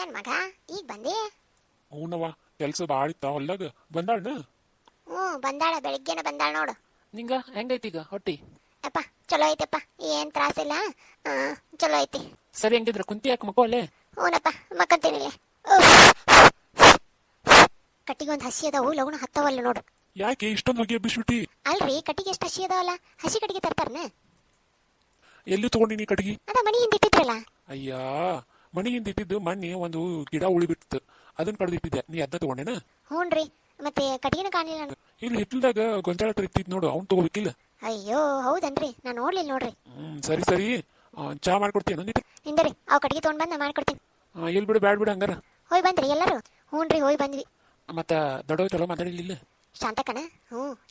ಏನ್ ಮಗ ಈಗ ಬಂದಿ? ಹೂನವ, ಕೆಲ್ಸ ಭಾಳ ಇತ್ತ ಹೊಲ್ದಾಗ. ಬಂದಾಳ್ನ? ಬಂದಾಳ, ಬೆಳಿಗ್ಗೆನೆ ಬಂದಾಳ ನೋಡು. ನಿಂಗ ಹೆಂಗೈತಿ ಈಗ ಹೊಟ್ಟಿ? ಅಪ್ಪ ಚಲೋ ಐತಪ್ಪ, ಏನ್ ತ್ರಾಸಿಲ್ಲ. ಚಲೋ ಐತಿ. ಸರಿ, ಹೆಂಗಿದ್ರ ಕುಂತಿ ಯಾಕೆ ಮಕ್ಕೋ ಅಲ್ಲೇ? ಹೂನಪ್ಪ, ಮಕ್ಕಂತೀನಿ. ಕಟ್ಟಿಗೆ ಒಂದು ಹಸಿ ಅದಾವು, ಲಗುಣ ಹತ್ತವಲ್ಲ ನೋಡು. ಯಾಕೆ ಇಷ್ಟೊಂದು ಹೊಗೆ ಎಬ್ಬಿಸ್ಬಿಟ್ಟಿ? ಅಲ್ರಿ, ಕಟ್ಟಿಗೆ ಎಷ್ಟು ಹಸಿ ಅದಾವಲ್ಲ, ಹಸಿ ಕಟ್ಟಿಗೆ ತರ್ತಾರನ? ಎಲ್ಲಿ ತಗೊಂಡಿನಿ ಕಟ್ಗಿ? ಅದ ಮನೆಯಿಂದ ಇಟ್ಟಿದ್ರಲ್ಲ. ಅಯ್ಯ, ಮನೆಯಿಂದ ಇಟ್ಟಿದ್ದು ಮೊನ್ನೆ ಒಂದು ಗಿಡ ಉಳಿಬಿಡ್ತು, ಅದನ್ನ ಕಡ್ದಿಟ್ಟಿದ್ದೆ. ನೀ ಅದನ್ನ ತಗೊಂಡೇನ? ಹ್ಞೂನ್ರಿ, ಮತ್ತೆ ಕಟ್ಟಿಗೆನ ಕಾಣಲಿಲ್ಲ. ಇಲ್ಲಿ ಹಿತ್ತಲ್ದಾಗ ಗೊಂಜಾಳ ತರಿತಿದ್ ನೋಡು, ಅವ್ನು ತಗೋಬೇಕಿಲ್ಲ? ಅಯ್ಯೋ ಹೌದನ್ರಿ, ನಾನು ನೋಡ್ಲಿಲ್ಲ ನೋಡ್ರಿ. ಸರಿ ಸರಿ, ಚಾ ಮಾಡ್ಕೊಡ್ತೀಯ ನಂದಿಟ್ಟು? ನಿಂದರಿ, ಅವ್ ಕಟ್ಟಿಗೆ ತೊಗೊಂಡ್ ಬಂದ್ ನಾ ಮಾಡ್ಕೊಡ್ತೀನಿ. ಎಲ್ಲಿ ಬಿಡು, ಬ್ಯಾಡ್ ಬಿಡು ಹಂಗಾರ. ಹೋಯ್ ಬಂದ್ರಿ ಎಲ್ಲರೂ? ಹ್ಞೂನ್ರಿ, ಹೋಯ್ ಬಂದ್ವಿ. ಮತ್ತ ದೊಡ್ಡವ ಚಲೋ ಮಾತಾಡಿರ್ಲಿಲ್ಲ? ಶಾಂತಕನ?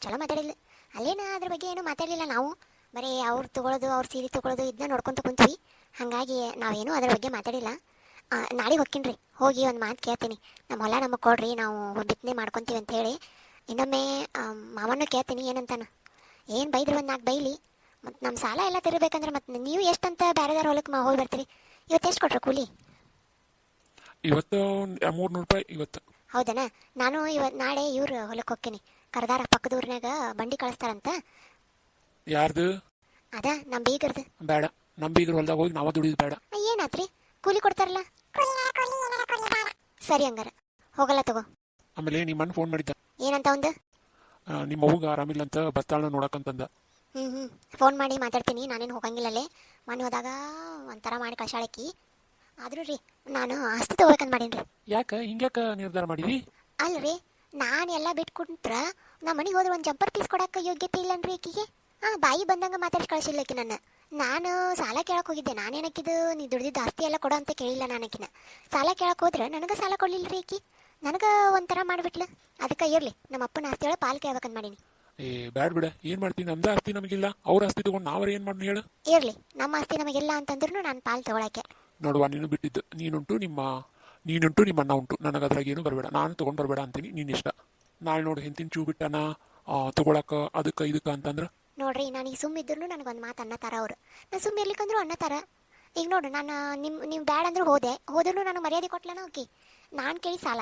ಚಲೋ ಮಾತಾಡಿಲ್ಲ. ಅಲ್ಲೇನ ಅದ್ರ ಬಗ್ಗೆ ಏನು ಮಾತಾಡಲಿಲ್ಲ ನಾವು. ಬರೀ ಅವ್ರು ತಗೊಳ್ಳೋದು, ಅವ್ರ ಸೀರೆ ತಗೊಳ್ಳೋದು ಇದನ್ನ ನೋಡ್ಕೊಂತ ಕುಂತ್ವಿ. ಹಾಗಾಗಿ ನಾವೇನು ಅದ್ರ ಬಗ್ಗೆ ಮಾತಾಡಿಲ್ಲ. ನಾಳೆ ಹೋಗ್ತೀನಿ, ಹೋಗಿ ಒಂದು ಮಾತು ಕೇಳ್ತೀನಿ. ನಮ್ಮ ಹೊಲ ನಮಗೆ ಕೊಡ್ರಿ, ನಾವು ಬಿತ್ತನೆ ಮಾಡ್ಕೊತೀವಿ ಅಂತ ಹೇಳಿ. ಇನ್ನೊಮ್ಮೆ ಮಾವನು ಕೇಳ್ತೀನಿ ಏನಂತಾನ. ಏನು ಬೈದ್ರು ಒಂದು 4 ಬೈಲಿ. ಮತ್ತು ನಮ್ಮ ಸಾಲ ಎಲ್ಲ ತಿರ್ಬೇಕಂದ್ರೆ ಮತ್ತು ನೀವು ಎಷ್ಟಂತ ಬೇರೆದಾರ ಹೊಲಕ್ಕೆ ಹೋಗಿ ಬರ್ತೀರಿ? ಇವತ್ತು ಎಷ್ಟು ಕೊಟ್ರು ಕೂಲಿ? ಇವತ್ತು 300 ರೂಪಾಯಿ. ಇವತ್ತು ಹೌದನ? ನಾನು ನಾಳೆ ಇವ್ರ ಹೊಲಕ್ಕೆ ಹೋಗ್ತೀನಿ. ಕರ್ದಾರ ಪಕ್ಕದೂರ್ನಾಗ ಬಂಡಿ ಕಳಿಸ್ತಾರಂತ. ಯಾರ್ದು? ಅದ ನಮ್ಮ ಬೀಗರ್ದು. ಬೇಡ, ನಮ್ಮ ಬೀಗರ ಹೊಲ್ದಾಗ ಹೋಗಿ ನಾವ ದುಡಿದ್ ಬೇಡ. ಏನಾತ್ರಿ, ಕೂಲಿ ಕೊಡ್ತಾರಲ್ಲ? ಸರಿ ಹಂಗಾರ ಹೋಗಲ್ಲ ತಗೋ. ಆಮೇಲೆ ನಿಮ್ಮಣ್ಣ ಫೋನ್ ಮಾಡಿದ್ದ. ಏನಂತ ಒಂದು? ನಿಮ್ಮ ಅವ್ಗ ಆರಾಮಿಲ್ಲ ಅಂತ ಬಸ್ತಾಳನ ನೋಡಕಂತಂದ. ಫೋನ್ ಮಾಡಿ ಮಾತಾಡ್ತೀನಿ. ನಾನೇನು ಹೋಗಂಗಿಲ್ಲಲ್ಲೇ. ಮನೆ ಹೋದಾಗ ಒಂಥರ ಮಾಡಿ ಕಳ್ಸಾಳಕಿ. ಆದ್ರೂ ರೀ, ನಾನು ಆಸ್ತಿ ತಗೋಬೇಕಂತ ಮಾಡೀನಿ. ಯಾಕ ಹಿಂಗ್ಯಾಕ ನಿರ್ಧಾರ ಮಾಡಿದಿ? ಅಲ್ರಿ, ನಾನು ಎಲ್ಲ ಬಿಟ್ಟು ಕುಂತ್ರ ನಮ್ಮ ಮನೆಗೆ ಹೋದ್ರೆ ಒಂದು ಜಂಪರ್ ಪೀಸ್ ಕೊಡಕ್ಕೆ ಯೋಗ್ಯತೆ ಇಲ್ಲನ್ರಿ ಆಕಿಗೆ. ಬಾಯಿ ಬಂದಂಗೆ ಮಾತಾಡಿ ಕಳಿಸಿಲ್ಲಕಿ ನಾನು ಸಾಲ ಕೇಳಕ್ಕೆ ಹೋಗಿದ್ದೆ. ನಾನೇನಕ್ಕಿದ್ದು ನೀ ದುಡ್ದಿದ್ದು ಆಸ್ತಿ ಎಲ್ಲ ಕೊಡೋ ಅಂತ ಕೇಳಿಲ್ಲ. ನಾನಕಿನ ಸಾಲ ಕೇಳಕ್ಕೆ ಹೋದ್ರೆ ನನಗೆ ಸಾಲ ಕೊಡ್ಲಿಲ್ಲ ರೀ ಆಕಿ. ನನಗೆ ಒಂಥರ ಮಾಡಿಬಿಟ್ಲು. ಅದಕ್ಕೆ ಇರಲಿ, ನಮ್ಮ ಅಪ್ಪನ ಆಸ್ತಿ ಒಳಗೆ ಪಾಲು ಕೇಳ್ಬೇಕಂತ ಮಾಡೀನಿ. ಬ್ಯಾಡ್ ಬಿಡ, ಏನ್ ಮಾಡ್ತೀನಿ? ನಮ್ದ ಆಸ್ತಿ ನಮಗಿಲ್ಲ, ಅವ್ರ ಆಸ್ತಿ ತಗೊಂಡು ನಾವ್ರ ಏನ್ ಮಾಡಿ ಹೇಳು? ಇರಲಿ, ನಮ್ಮ ಆಸ್ತಿ ನಮಗಿಲ್ಲ ಅಂತಂದ್ರೂ ನಾನು ಪಾಲು ತಗೊಳಕ್ಕೆ. ನೋಡುವ, ನೀನು ಬಿಟ್ಟಿದ್ದು. ನೀನುಂಟು ನಿಮ್ಮ ಅಣ್ಣ ಉಂಟು. ನನಗೆ ಅದ್ರಾಗ ಏನು ಬರಬೇಡ, ನಾನು ತೊಗೊಂಡು ಬರಬೇಡ ಅಂತೀನಿ. ನೀನು ಇಷ್ಟ. ನಾಳೆ ನೋಡು, ಹೆಂತಿನ ಚೂ ಬಿಟ್ಟನ ತಗೊಳಕ ಅದಕ್ಕೆ ಇದಕ್ಕೆ ಅಂತಂದ್ರೆ. ನೋಡ್ರಿ, ನಾನೀಗ ಸುಮ್ಮಿದ್ರು ನನಗೊಂದು ಮಾತು ಅನ್ನತಾರ ಅವರು. ನಾನು ಸುಮ್ಮ ಇರ್ಲಿಕ್ಕಂದ್ರು ಅನ್ನತಾರ. ಈಗ ನೋಡು, ನಾನು ನೀವು ಬ್ಯಾಡ ಅಂದ್ರೂ ಹೋದ್ರೂ ನನಗೆ ಮರ್ಯಾದೆ ಕೊಟ್ಲನ ಓಕೆ. ನಾನು ಕೇಳಿ ಸಾಲ.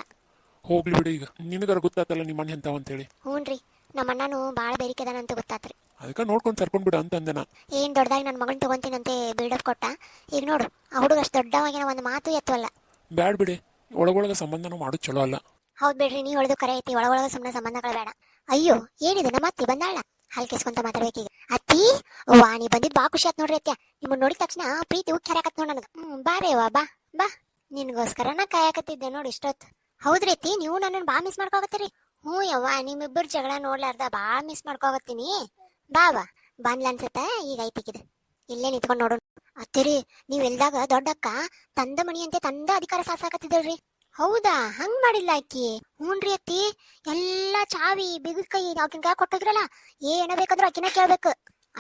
ಹೋಗ್ಲಿ ಬಿಡಿ, ಈಗ ನಿನಗಾರ ಗೊತ್ತಾತಲ್ಲ ನಿಮ್ಮ ಅಣ್ಣ ಎಂತಾವ ಅಂತೇಳಿ. ಹ್ಞೂನ್ರಿ, ನಮ್ಮ ಅಣ್ಣನು ಭಾಳ ಬೇರಿಕೆದಾನಂತ ಗೊತ್ತಾತ್ರಿ. ಅದಕ್ಕೆ ನೋಡ್ಕೊಂಡು ಸರ್ಕೊಂಡ್ ಬಿಡ ಅಂತಂದೆ ನಾ. ಏನು ದೊಡ್ಡದಾಗಿ ನನ್ನ ಮಗನ ತಗೊಂತೀನಂತೆ ಬಿಲ್ಡಪ್ ಕೊಟ್ಟ. ಈಗ ನೋಡು, ಆ ಹುಡುಗ ಅಷ್ಟು ದೊಡ್ಡವಾಗಿನ ಒಂದು ಮಾತು ಎತ್ತವಲ್ಲ. ಬ್ಯಾಡ್ ಬಿಡಿ, ಒಳಗೊಳಗ ಸಂಬಂಧನೂ ಮಾಡೋದು ಚಲೋ ಅಲ್ಲ. ಹೌದು ಬಿಡ್ರಿ, ನೀವು ಹೊಡೆದು ಕರೆ ಐತಿ. ಒಳಗೊಳಗ ಸುಮ್ಮನೆ ಸಂಬಂಧಗಳು ಬೇಡ. ಅಯ್ಯೋ, ಏನಿದೆ, ನಮ್ಮ ಅತ್ತಿ ಬಂದಾಳ. ಹಾಲು ಕೇಸ್ಕೊಂತ ಮಾತಾಡ್ಬೇಕೀಗ. ಅತ್ತಿ, ವಾ, ನೀ ಬಂದಿದ್ದು ಬಾ ಖುಷಿ ಆತ್ ನೋಡ್ರಿ ಅತ್ಯ. ನಿಮ್ಮನ್ನ ನೋಡಿದ ತಕ್ಷಣ ಪ್ರೀತಿ ಉಕ್ಕ್ಯಾರಕತ್ ನೋಡ್ ನನಗೆ. ಬಾರೇವಾ, ಬಾ ಬಾ, ನಿನ್ಗೋಸ್ಕರ ನಾ ಕಾಯಕತ್ತಿದ್ದೆ ನೋಡಿ ಇಷ್ಟೊತ್ತು. ಹೌದ್ರಿ ಅತ್ತಿ, ನೀವು ನನ್ನನ್ನು ಬಾ ಮಿಸ್ ಮಾಡ್ಕೋಗತ್ತೀರಿ. ಯವ್ವ, ನಿಮ್ಮಿಬ್ಬರು ಜಗಳ ನೋಡ್ಲಾರ್ದ ಬಾ ಮಿಸ್ ಮಾಡ್ಕೋಗತ್ತೀನಿ. ಬಾ ಬಂದ್ಲ ಅನ್ಸತ್ತ. ಈಗ ಐತಿಕಿದ ಇಲ್ಲೇ ನಿಂತ್ಕೊಂಡು ನೋಡೋಣ. ಅತ್ತಿರಿ, ನೀವ್ ಎಲ್ದಾಗ ದೊಡ್ಡಕ್ಕ ತಂದ ಮಣಿ ಅಂತೆ ತಂದ ಅಧಿಕಾರ ಸಾಸಾಕತ್ತಿದಳ್ರಿ. ಹೌದಾ? ಹಂಗ್ ಮಾಡಿಲ್ಲ ಆಕಿ? ಹ್ಞೂನ್ರಿ ಅತ್ತಿ, ಎಲ್ಲಾ ಚಾವಿ ಬಿಗಿದ ಕೈ ಆಕಿನ ಕೈ ಕೊಟ್ಟೋಗ್ರಲ್ಲ, ಏನ ಬೇಕಂದ್ರು ಆಕಿನ ಕೇಳ್ಬೇಕು.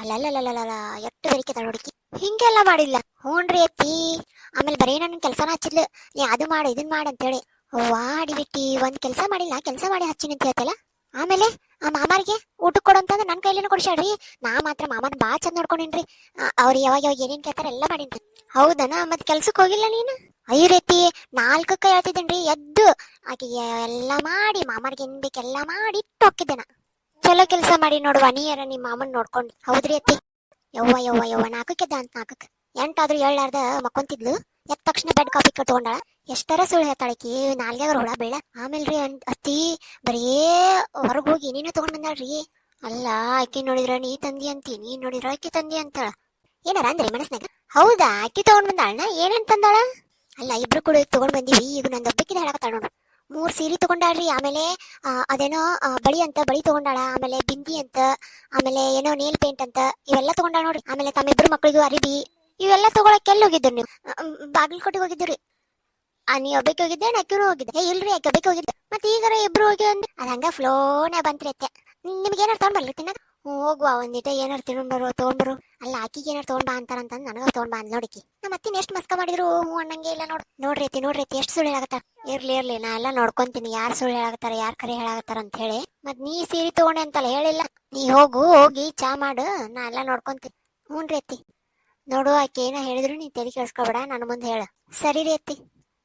ಅಲ್ಲಲ್ಲಲ್ಲ, ಎಷ್ಟು ಬೆರಿಕೆ ಹುಡುಕಿ. ಹಿಂಗೆಲ್ಲ ಮಾಡಿಲ್ಲ. ಹ್ಞೂನ್ರಿ ಅತ್ತಿ, ಆಮೇಲೆ ಬರೀ ನನ್ನ ಕೆಲ್ಸನ ಹಚ್ಚಿದ್ಲು. ನೀ ಅದು ಮಾಡು ಇದನ್ ಮಾಡು ಅಂತೇಳಿ. ವಾಡಿಬಿಟ್ಟಿ, ಒಂದ್ ಕೆಲ್ಸ ಮಾಡಿಲ್ಲ, ಕೆಲ್ಸ ಮಾಡಿ ಹಚ್ಚಿನ ಅಂತ ಹೇಳ್ತಲ್ಲ. ಆಮೇಲೆ ಆ ಮಾಮಾರಿಗೆ ಊಟಕ್ಕೆ ಕೊಡಂತಂದ್ರೆ ನನ್ನ ಕೈಲೇನು ಕೊಡ್ಸಾಡ್ರಿ. ನಾ ಮಾತ್ರ ಮಾಮನ್ ಬಾ ಚಂದ ನೋಡ್ಕೊಂಡಿನ್ರಿ. ಅವ್ರು ಯಾವಾಗ ಏನೇನ್ ಕೇಳ್ತಾರ ಎಲ್ಲ ಮಾಡೀನ್ರಿ. ಹೌದನ? ಮತ್ ಕೆಲ್ಸಕ್ಕೆ ಹೋಗಿಲ್ಲ ನೀನು? ಐರತಿ 4ಕ್ಕೆ ಹೇಳ್ತಿದ್ದೇನ್ರಿ ಎದ್ದು ಆಕೆಗೆ ಎಲ್ಲ ಮಾಡಿ ಮಾಮಾರ್ಗೆ ಏನ್ ಬೇಕೆಲ್ಲ ಮಾಡಿ ಇಟ್ಟು ಹೋಗಿದ್ದೇನ. ಚಲೋ ಕೆಲಸ ಮಾಡಿ ನೋಡುವ, ನೀಯರ ನಿಮ್ಮ ಮಾಮನ್ ನೋಡ್ಕೊಂಡು. ಹೌದ್ರಿ ಅತ್ತಿ? ಯವ್ವ 4ಕ್ಕೆ ಅಂತ 4ಕ್ಕೆ 8 ಆದ್ರೂ 7 ಮಕ್ಕೊಂತಿದ್ಲು. ಎದ್ದ ತಕ್ಷಣ ಬೆಡ್ ಕಾಫಿ ತಗೊಂಡಾಳ. ಎಷ್ಟರ ಸುಳ್ಳು ಹೇಳ್ತಾಳಕಿ, 4 ಹುಳ ಬೀಳ. ಆಮೇಲ್ರಿ ಅತ್ತಿ ಬರೀ ಹೊರಗೆ ಹೋಗಿ ಏನೇನೋ ತಗೊಂಡ್ ಬಂದಾಳ್ರಿ. ಅಲ್ಲ, ಆಕಿ ನೋಡಿದ್ರ ನೀ ತಂದಿ ಅಂತಿ, ನೀ ನೋಡಿದ್ರ ಆಕಿ ತಂದಿ ಅಂತಾಳ. ಏನಾರ ಅಂದ್ರಿ ಮನಸ್ನಾಗ? ಹೌದಾ? ಆಕಿ ತಗೊಂಡ್ ಬಂದಾಳನ? ಏನೇನ್ ತಂದಾಳ? ಅಲ್ಲ, ಇಬ್ರು ಕೂಡ ತಗೊಂಡ್ ಬಂದಿವಿ. ಈಗ ನಂದು ಒಬ್ಬಕ್ಕಿದ ಹೇಳಕತ್ತಾಳ ನೋಡು. 3 ಸೀರೆ ತಗೊಂಡಾಳ್ರಿ. ಆಮೇಲೆ ಅದೇನೋ ಬಳಿ ಅಂತ ಬಳಿ ತಗೊಂಡಾಳ. ಆಮೇಲೆ ಬಿಂದಿ ಅಂತ, ಆಮೇಲೆ ಏನೋ ನೇಲ್ ಪೇಂಟ್ ಅಂತ ಇವೆಲ್ಲ ತಗೊಂಡಾಳ ನೋಡ್ರಿ. ಆಮೇಲೆ ತಮ್ಮಿಬ್ರು ಮಕ್ಳಿಗೂ ಅರಿಬಿ ಇವೆಲ್ಲ ತಗೊಳಕ್ ಎಲ್ಲಿ ಹೋಗಿದ್ರು ನೀವು? ಬಾಗಲಕೋಟೆಗೆ ಹೋಗಿದ್ರಿ. ನೀ ಒಬ್ಬಕ್ಕೆ ಹೋಗಿದ್ದೆ, ಅಕ್ಕಿನೂ ಹೋಗಿದ್ದೆ? ಇಲ್ರಿ, ಆಕೆ ಒಬ್ಬಕ್ಕೆ ಹೋಗಿದ್ದೆ. ಮತ್ತೆ ಈಗಾರ ಇಬ್ರು ಹೋಗಿ ಅಂದ್ ಅದ ಹಂಗ ಫ್ಲೋನೇ ಬಂತ್ರಿ ಅತ್ತೆ. ನಿಮ್ಗೆ ಏನಾರು ತಗೊಂಡ್ ಬರ್ಲಿ ತಿನ್ನಾಗ? ಹೋಗುವ, ಒಂದಿಟ ಏನಾರು ತಗೊಂಡ್ಬರು. ಅಲ್ಲ, ಆಕಿಗೆ ಏನಾರು ತಗೊಂಡ್ ಬಾ ಅಂತಾರಂತಂದ್ ನನಗ ತಗೊಂಡ್ ಬಾ ಅಂದ್ ನೋಡಿಕಿ. ನಮ್ಮ ಅತ್ತಿನ ಎಷ್ಟು ಮಸ್ಕ ಮಾಡಿದ್ರು ಹ್ಞೂ ಅನ್ನಂಗೆ ಇಲ್ಲ ನೋಡು. ನೋಡ್ರಿ ಅತ್ತಿ ಎಷ್ಟು ಸುಳ್ಳು ಹೇಳಾಗತ್ತಾರ. ಇರ್ಲಿ, ನಾ ಎಲ್ಲ ನೋಡ್ಕೊಂತೀನಿ, ಯಾರು ಸುಳ್ಳು ಹೇಳಾಗತ್ತಾರ ಯಾರು ಕರೆ ಹೇಳಾಗತ್ತಾರ ಅಂತ ಹೇಳಿ. ಮತ್ ನೀ ಸೀರೆ ತಗೊಂಡೆ ಅಂತಲ್ಲ ಹೇಳಿಲ್ಲ. ನೀ ಹೋಗಿ ಚಾ ಮಾಡು, ನಾ ಎಲ್ಲ ನೋಡ್ಕೊಂತೀನಿ. ಹ್ಞೂನ್ರಿ ಅತ್ತಿ. ನೋಡು, ಆಕೆ ಏನ ಹೇಳಿದ್ರು ನೀ ತಲೆ ಕೆಡಿಸ್ಕೊಬೇಡ, ನನ್ನ ಮುಂದೆ ಹೇಳ. ಸರಿ ರೀ ಅತ್ತಿ.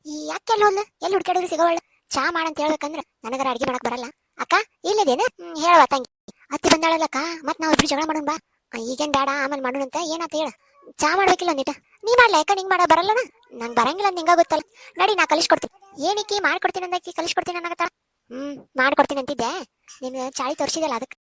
ಈ ಯಾಕೆ ಹೋದ್ಲ ಎಲ್ಲಿ ಹುಡ್ಕಾಡಿದ್ರು ಸಿಗೋವಳ್ಳ ಚಾ ಮಾಡಂತ ಹೇಳ್ಬೇಕಂದ್ರ ನನಗರ ಅಡ್ಗೆ ಮಾಡಕ್ ಬರಲ್ಲ ಅಕ್ಕ ಇಲ್ಲದೇನ ಹೇಳುವ ತಂಗಿ ಅತ್ತಿ ಬಂದಾಳಲ್ಲಕ್ಕ ಮತ್ ನಾವ್ ಇಬ್ರು ಜಗಳ ಮಾಡೋಣ ಬಾ ಈಗೇನ್ ಬೇಡ ಆಮೇಲೆ ಮಾಡೋಣ ಅಂತ ಏನಾತ ಹೇಳ ಚಾ ಮಾಡ್ಬೇಕಿಲ್ಲ ಒಂದಿಟ ನೀ ಮಾಡ್ಲ ಯಾಕ ನಿಂಗ್ ಮಾಡ ಬರಲ್ಲನ ನಂಗ್ ಬರಂಗಿಲ್ಲ ನಿಂಗ ಗೊತ್ತಲ್ಲ ನಡಿ ನಾ ಕಲಿಸ್ಕೊಡ್ತೀನಿ ಏನಕ್ಕೆ ಮಾಡ್ಕೊಡ್ತೀನಿ ಅಂದಕ್ಕೆ ಕಲಿಸ್ಕೊಡ್ತೀನಿ ಅನ್ನಕತ್ತ ಮಾಡ್ಕೊಡ್ತೀನಿ ಅಂತಿದ್ದೆ ನಿನ್ ಚಾಳಿ ತೋರಿಸಿದಲ್ಲ ಅದಕ್ಕೆ